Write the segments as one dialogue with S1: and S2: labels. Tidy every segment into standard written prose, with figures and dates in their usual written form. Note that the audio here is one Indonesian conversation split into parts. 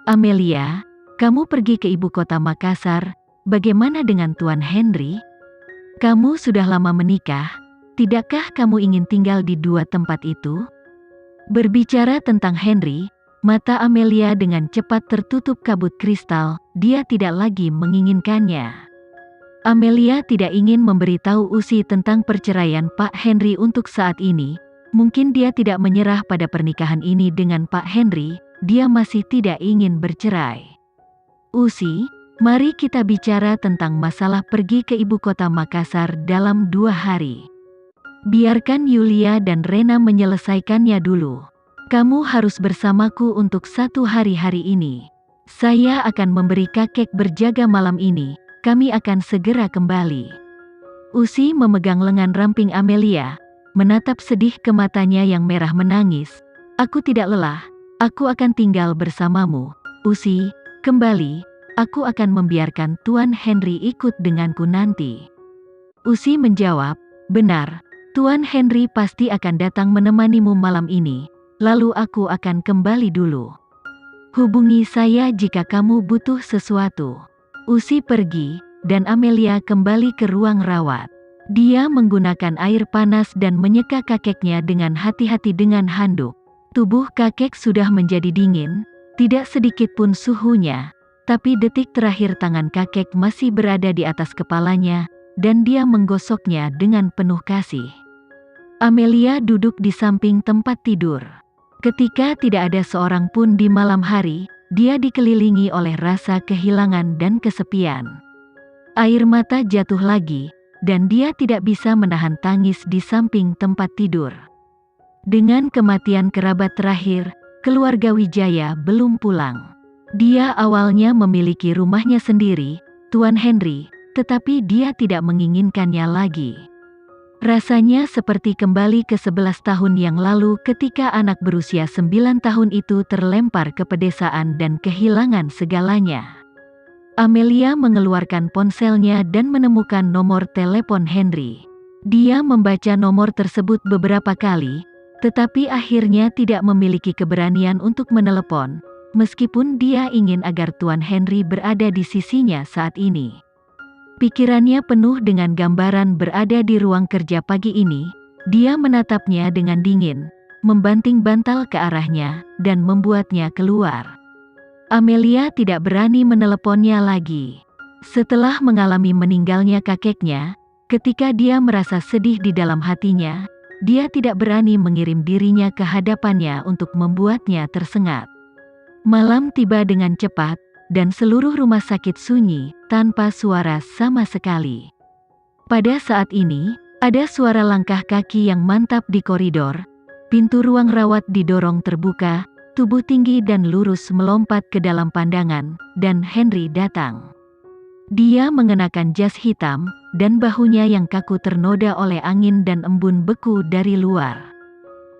S1: Amelia, kamu pergi ke ibu kota Makassar, bagaimana dengan Tuan Henry? Kamu sudah lama menikah, tidakkah kamu ingin tinggal di dua tempat itu? Berbicara tentang Henry, mata Amelia dengan cepat tertutup kabut kristal, dia tidak lagi menginginkannya. Amelia tidak ingin memberitahu Usi tentang perceraian Pak Henry untuk saat ini. Mungkin dia tidak menyerah pada pernikahan ini dengan Pak Henry, dia masih tidak ingin bercerai. Usi, mari kita bicara tentang masalah pergi ke ibu kota Makassar dalam 2 hari. Biarkan Yulia dan Rena menyelesaikannya dulu. Kamu harus bersamaku untuk 1 hari ini. Saya akan memberi kakek berjaga malam ini, kami akan segera kembali. Usi memegang lengan ramping Amelia, menatap sedih ke matanya yang merah menangis. Aku tidak lelah, aku akan tinggal bersamamu. Usi, kembali, aku akan membiarkan Tuan Henry ikut denganku nanti. Usi menjawab, benar. Tuan Henry pasti akan datang menemanimu malam ini, lalu aku akan kembali dulu. Hubungi saya jika kamu butuh sesuatu. Usi pergi, dan Amelia kembali ke ruang rawat. Dia menggunakan air panas dan menyeka kakeknya dengan hati-hati dengan handuk. Tubuh kakek sudah menjadi dingin, tidak sedikit pun suhunya, tapi detik terakhir tangan kakek masih berada di atas kepalanya, dan dia menggosoknya dengan penuh kasih. Amelia duduk di samping tempat tidur. Ketika tidak ada seorang pun di malam hari, dia dikelilingi oleh rasa kehilangan dan kesepian. Air mata jatuh lagi, dan dia tidak bisa menahan tangis di samping tempat tidur. Dengan kematian kerabat terakhir, keluarga Wijaya belum pulang. Dia awalnya memiliki rumahnya sendiri, Tuan Henry, tetapi dia tidak menginginkannya lagi. Rasanya seperti kembali ke 11 tahun yang lalu ketika anak berusia 9 tahun itu terlempar ke pedesaan dan kehilangan segalanya. Amelia mengeluarkan ponselnya dan menemukan nomor telepon Henry. Dia membaca nomor tersebut beberapa kali, tetapi akhirnya tidak memiliki keberanian untuk menelepon, meskipun dia ingin agar Tuan Henry berada di sisinya saat ini. Pikirannya penuh dengan gambaran berada di ruang kerja pagi ini. Dia menatapnya dengan dingin, membanting bantal ke arahnya, dan membuatnya keluar. Amelia tidak berani meneleponnya lagi. Setelah mengalami meninggalnya kakeknya, ketika dia merasa sedih di dalam hatinya, dia tidak berani mengirim dirinya ke hadapannya untuk membuatnya tersengat. Malam tiba dengan cepat, dan seluruh rumah sakit sunyi, tanpa suara sama sekali. Pada saat ini, ada suara langkah kaki yang mantap di koridor, pintu ruang rawat didorong terbuka, tubuh tinggi dan lurus melompat ke dalam pandangan, dan Henry datang. Dia mengenakan jas hitam, dan bahunya yang kaku ternoda oleh angin dan embun beku dari luar.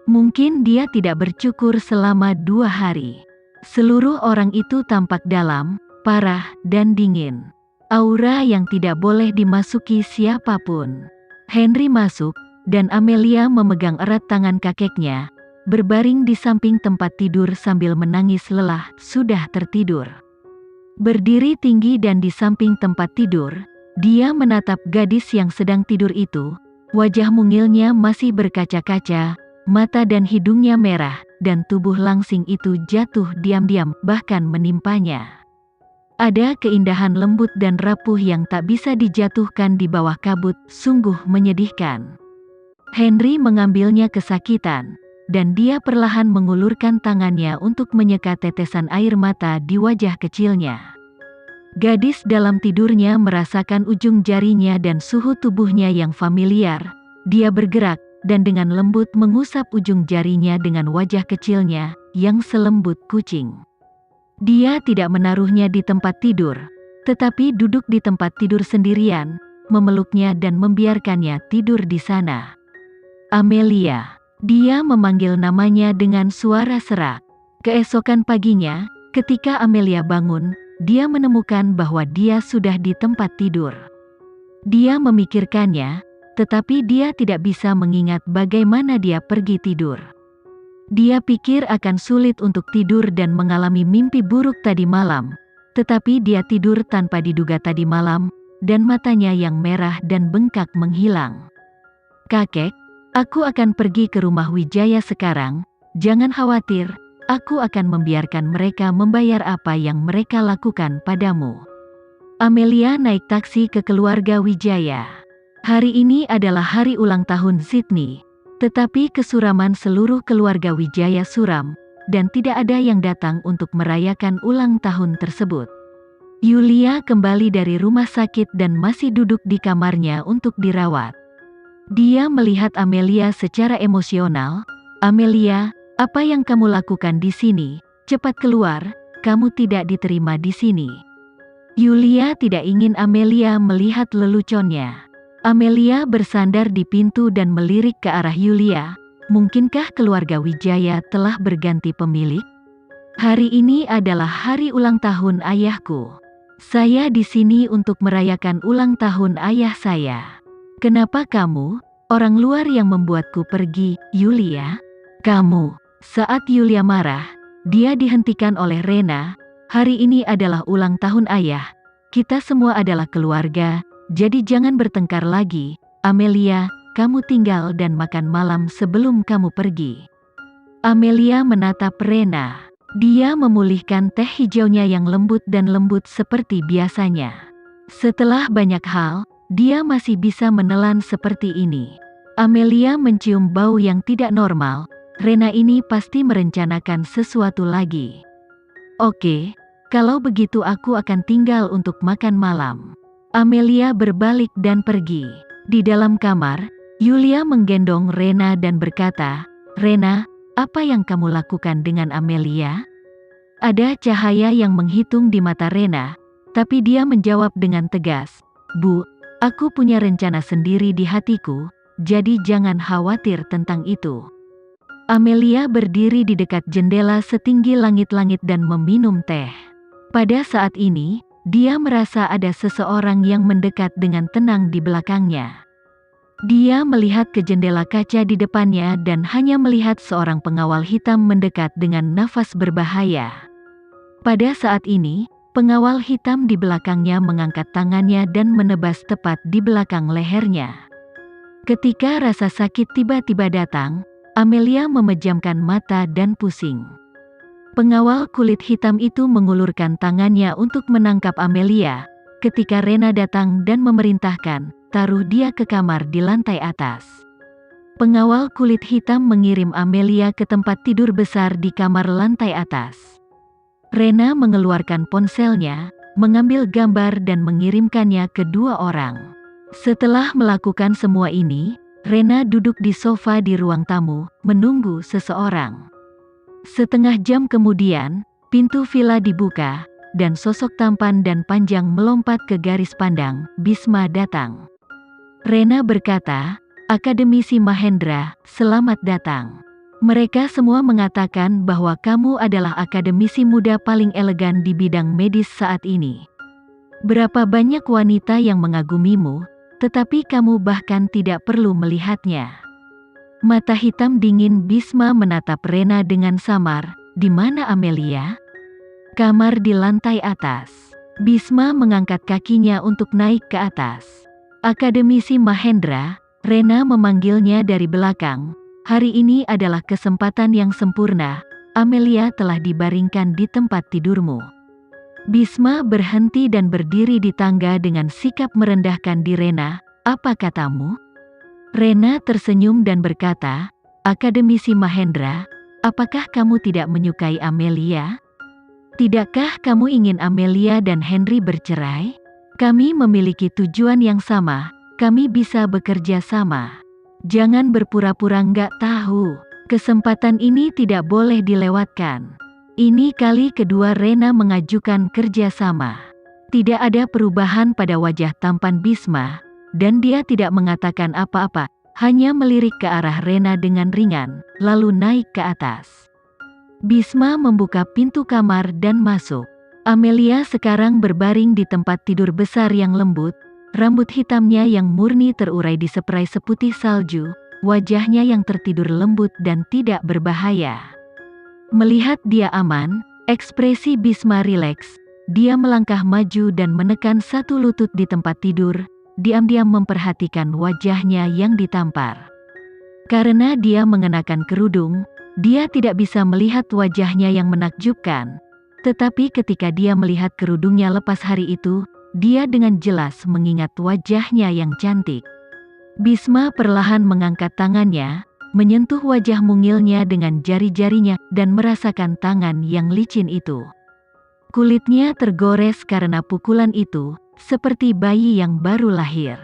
S1: Mungkin dia tidak bercukur selama 2 hari. Seluruh orang itu tampak dalam, parah, dan dingin. Aura yang tidak boleh dimasuki siapapun. Henry masuk, dan Amelia memegang erat tangan kakeknya, berbaring di samping tempat tidur sambil menangis lelah, sudah tertidur. Berdiri tinggi dan di samping tempat tidur, dia menatap gadis yang sedang tidur itu. Wajah mungilnya masih berkaca-kaca, mata dan hidungnya merah, dan tubuh langsing itu jatuh diam-diam, bahkan menimpanya. Ada keindahan lembut dan rapuh yang tak bisa dijatuhkan di bawah kabut, sungguh menyedihkan. Henry mengambilnya kesakitan, dan dia perlahan mengulurkan tangannya untuk menyeka tetesan air mata di wajah kecilnya. Gadis dalam tidurnya merasakan ujung jarinya dan suhu tubuhnya yang familiar. Dia bergerak, dan dengan lembut mengusap ujung jarinya dengan wajah kecilnya, yang selembut kucing. Dia tidak menaruhnya di tempat tidur, tetapi duduk di tempat tidur sendirian, memeluknya dan membiarkannya tidur di sana. Amelia. Dia memanggil namanya dengan suara serak. Keesokan paginya, ketika Amelia bangun, dia menemukan bahwa dia sudah di tempat tidur. Dia memikirkannya, tetapi dia tidak bisa mengingat bagaimana dia pergi tidur. Dia pikir akan sulit untuk tidur dan mengalami mimpi buruk tadi malam, tetapi dia tidur tanpa diduga tadi malam, dan matanya yang merah dan bengkak menghilang. "Kakek, aku akan pergi ke rumah Wijaya sekarang, jangan khawatir, aku akan membiarkan mereka membayar apa yang mereka lakukan padamu." Amelia naik taksi ke keluarga Wijaya. Hari ini adalah hari ulang tahun Sydney, tetapi kesuraman seluruh keluarga Wijaya suram, dan tidak ada yang datang untuk merayakan ulang tahun tersebut. Yulia kembali dari rumah sakit dan masih duduk di kamarnya untuk dirawat. Dia melihat Amelia secara emosional. "Amelia, apa yang kamu lakukan di sini? Cepat keluar, kamu tidak diterima di sini." Yulia tidak ingin Amelia melihat leluconnya. Amelia bersandar di pintu dan melirik ke arah Yulia. "Mungkinkah keluarga Wijaya telah berganti pemilik? Hari ini adalah hari ulang tahun ayahku. Saya di sini untuk merayakan ulang tahun ayah saya. Kenapa kamu, orang luar yang membuatku pergi, Yulia?" "Kamu." Saat Yulia marah, dia dihentikan oleh Rena. "Hari ini adalah ulang tahun ayah. Kita semua adalah keluarga, jadi jangan bertengkar lagi. Amelia, kamu tinggal dan makan malam sebelum kamu pergi." Amelia menatap Rena. Dia memulihkan teh hijaunya yang lembut dan lembut seperti biasanya. Setelah banyak hal, dia masih bisa menelan seperti ini. Amelia mencium bau yang tidak normal. Rena ini pasti merencanakan sesuatu lagi. "Oke, kalau begitu aku akan tinggal untuk makan malam." Amelia berbalik dan pergi. Di dalam kamar, Yulia menggendong Rena dan berkata, "Rena, apa yang kamu lakukan dengan Amelia?" Ada cahaya yang menghitung di mata Rena, tapi dia menjawab dengan tegas, "Bu, aku punya rencana sendiri di hatiku, jadi jangan khawatir tentang itu." Amelia berdiri di dekat jendela setinggi langit-langit dan meminum teh. Pada saat ini, dia merasa ada seseorang yang mendekat dengan tenang di belakangnya. Dia melihat ke jendela kaca di depannya dan hanya melihat seorang pengawal hitam mendekat dengan nafas berbahaya. Pada saat ini, pengawal hitam di belakangnya mengangkat tangannya dan menebas tepat di belakang lehernya. Ketika rasa sakit tiba-tiba datang, Amelia memejamkan mata dan pusing. Pengawal kulit hitam itu mengulurkan tangannya untuk menangkap Amelia. Ketika Rena datang dan memerintahkan, taruh dia ke kamar di lantai atas. Pengawal kulit hitam mengirim Amelia ke tempat tidur besar di kamar lantai atas. Rena mengeluarkan ponselnya, mengambil gambar dan mengirimkannya ke dua orang. Setelah melakukan semua ini, Rena duduk di sofa di ruang tamu, menunggu seseorang. Setengah jam kemudian, pintu villa dibuka, dan sosok tampan dan panjang melompat ke garis pandang. Bisma datang. Rena berkata, "Akademisi Mahendra, selamat datang. Mereka semua mengatakan bahwa kamu adalah akademisi muda paling elegan di bidang medis saat ini. Berapa banyak wanita yang mengagumimu, tetapi kamu bahkan tidak perlu melihatnya." Mata hitam dingin Bisma menatap Rena dengan samar. "Di mana Amelia?" "Kamar di lantai atas." Bisma mengangkat kakinya untuk naik ke atas. "Akademisi Mahendra," Rena memanggilnya dari belakang. "Hari ini adalah kesempatan yang sempurna. Amelia telah dibaringkan di tempat tidurmu." Bisma berhenti dan berdiri di tangga dengan sikap merendahkan di Rena. "Apa katamu?" Rena tersenyum dan berkata, "Akademisi Mahendra, apakah kamu tidak menyukai Amelia? Tidakkah kamu ingin Amelia dan Henry bercerai? Kami memiliki tujuan yang sama, kami bisa bekerja sama. Jangan berpura-pura nggak tahu. Kesempatan ini tidak boleh dilewatkan." Ini kali kedua Rena mengajukan kerjasama. Tidak ada perubahan pada wajah tampan Bisma, dan dia tidak mengatakan apa-apa, hanya melirik ke arah Rena dengan ringan, lalu naik ke atas. Bisma membuka pintu kamar dan masuk. Amelia sekarang berbaring di tempat tidur besar yang lembut, rambut hitamnya yang murni terurai di spray seputih salju, wajahnya yang tertidur lembut dan tidak berbahaya. Melihat dia aman, ekspresi Bisma rileks. Dia melangkah maju dan menekan satu lutut di tempat tidur, diam-diam memperhatikan wajahnya yang ditampar. Karena dia mengenakan kerudung, dia tidak bisa melihat wajahnya yang menakjubkan. Tetapi ketika dia melihat kerudungnya lepas hari itu, dia dengan jelas mengingat wajahnya yang cantik. Bisma perlahan mengangkat tangannya, menyentuh wajah mungilnya dengan jari-jarinya dan merasakan tangan yang licin itu. Kulitnya tergores karena pukulan itu, seperti bayi yang baru lahir.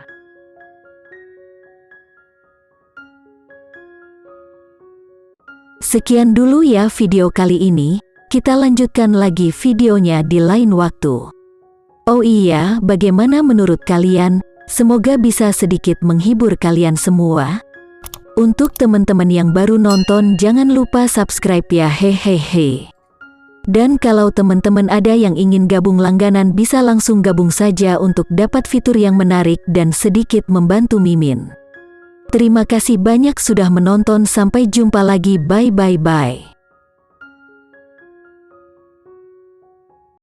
S1: Sekian dulu ya video kali ini, kita lanjutkan lagi videonya di lain waktu. Oh iya, bagaimana menurut kalian? Semoga bisa sedikit menghibur kalian semua. Untuk teman-teman yang baru nonton, jangan lupa subscribe ya, hehehe. Dan kalau teman-teman ada yang ingin gabung langganan, bisa langsung gabung saja untuk dapat fitur yang menarik dan sedikit membantu Mimin. Terima kasih banyak sudah menonton, sampai jumpa lagi, bye.